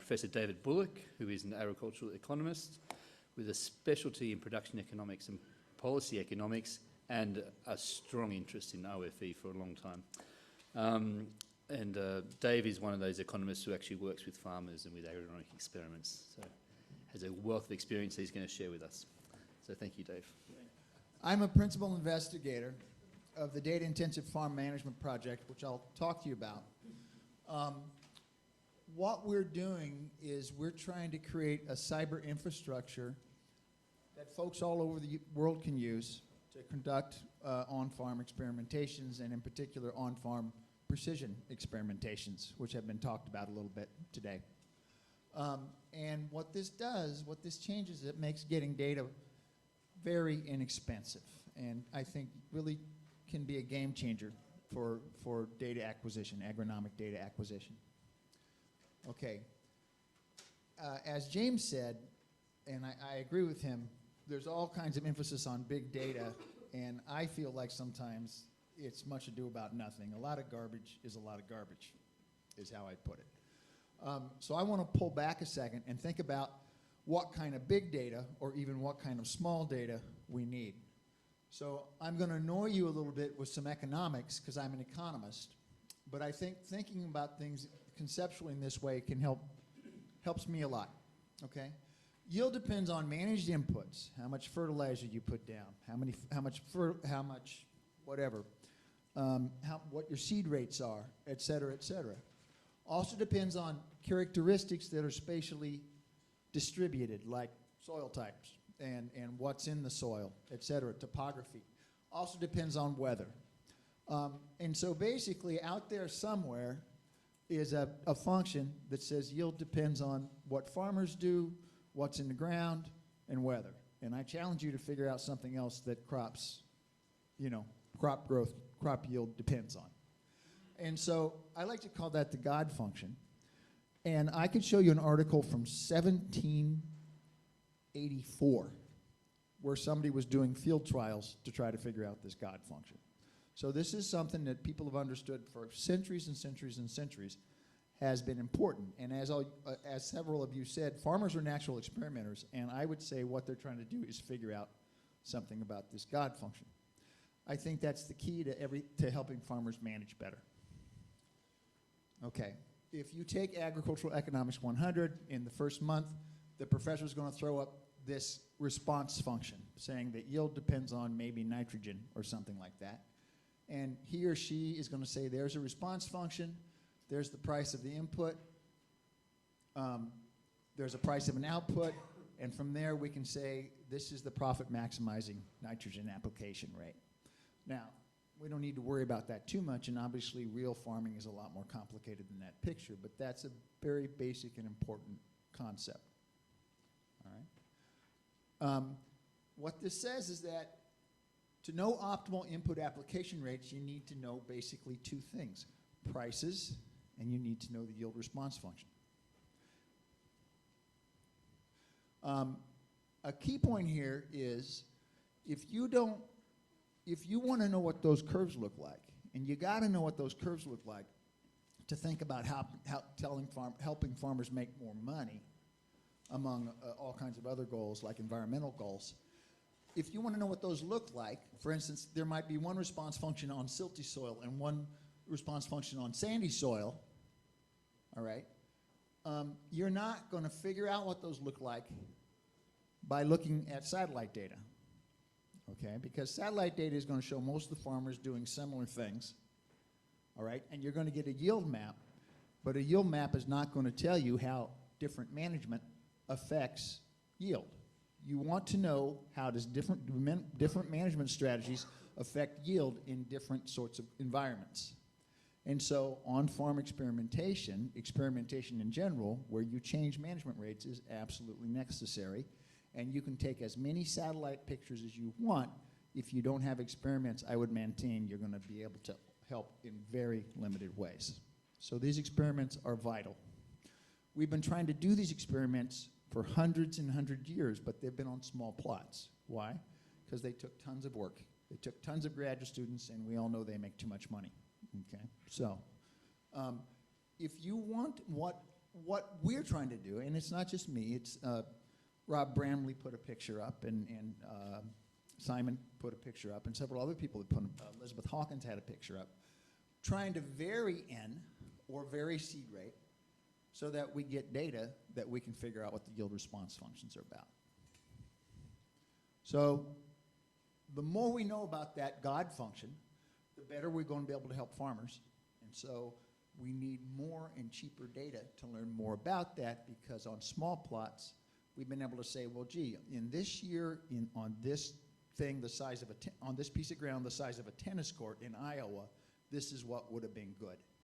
Professor David Bullock, who is an agricultural economist with a specialty in production economics and policy economics, and a strong interest in OFE for a long time. Dave is one of those economists who actually works with farmers and with agronomic experiments, so has a wealth of experience he's going to share with us. So thank you, Dave. I'm a principal investigator of the Data Intensive Farm Management Project, which I'll talk to you about. What we're doing is we're trying to create a cyber infrastructure that folks all over the world can use to conduct on-farm experimentations, and in particular on-farm precision experimentations, which have been talked about a little bit today. And what this does, what this changes, it makes getting data very inexpensive, and I think really can be a game changer for data acquisition, agronomic data acquisition. Okay, as James said, and I agree with him, there's all kinds of emphasis on big data, and I feel like sometimes it's much ado about nothing. A lot of garbage is a lot of garbage, is how I'd put it. So I want to pull back a second and think about what kind of big data, or even what kind of small data, we need. So I'm going to annoy you a little bit with some economics, because I'm an economist, but I think thinking about things conceptually in this way helps me a lot, okay? Yield depends on managed inputs, how much fertilizer you put down, how much whatever, what your seed rates are, et cetera, et cetera. Also depends on characteristics that are spatially distributed, like soil types and what's in the soil, et cetera, topography. Also depends on weather. And so basically out there somewhere is a function that says yield depends on what farmers do, what's in the ground, and weather. And I challenge you to figure out something else that crops, crop growth, crop yield depends on. And so I like to call that the God function. And I could show you an article from 1784 where somebody was doing field trials to try to figure out this God function. So this is something that people have understood for centuries and centuries and centuries, has been important. And as several of you said, farmers are natural experimenters, and I would say what they're trying to do is figure out something about this God function. I think that's the key to helping farmers manage better. Okay, if you take Agricultural Economics 100 in the first month, the professor's going to throw up this response function saying that yield depends on maybe nitrogen or something like that. And he or she is going to say there's a response function, there's the price of the input, there's a price of an output, and from there we can say this is the profit maximizing nitrogen application rate. Now, we don't need to worry about that too much, and obviously real farming is a lot more complicated than that picture, but that's a very basic and important concept. All right? What this says is that to know optimal input application rates, you need to know basically two things: prices, and you need to know the yield response function. A key point here is if you want to know what those curves look like, and you got to know what those curves look like to think about helping farmers make more money, among all kinds of other goals like environmental goals. If you want to know what those look like, for instance, there might be one response function on silty soil and one response function on sandy soil, all right? You're not going to figure out what those look like by looking at satellite data, okay? Because satellite data is going to show most of the farmers doing similar things, all right? And you're going to get a yield map, but a yield map is not going to tell you how different management affects yield. You want to know how does different management strategies affect yield in different sorts of environments. And so on-farm experimentation in general, where you change management rates, is absolutely necessary. And you can take as many satellite pictures as you want. If you don't have experiments, I would maintain you're going to be able to help in very limited ways. So these experiments are vital. We've been trying to do these experiments for hundreds and hundreds of years, but they've been on small plots. Why? Because they took tons of work. They took tons of graduate students, and we all know they make too much money. Okay, so if you want what what we're trying to do, and it's not just me, it's Rob Bramley put a picture up, and Simon put a picture up, and several other people have put, Elizabeth Hawkins had a picture up, trying to vary N or vary seed rate so that we get data that we can figure out what the yield response functions are about. So the more we know about that God function, the better we're going to be able to help farmers. And so we need more and cheaper data to learn more about that, because on small plots, we've been able to say, well, gee, in this year, on this thing the size of on this piece of ground the size of a tennis court in Iowa, this is what would have been good.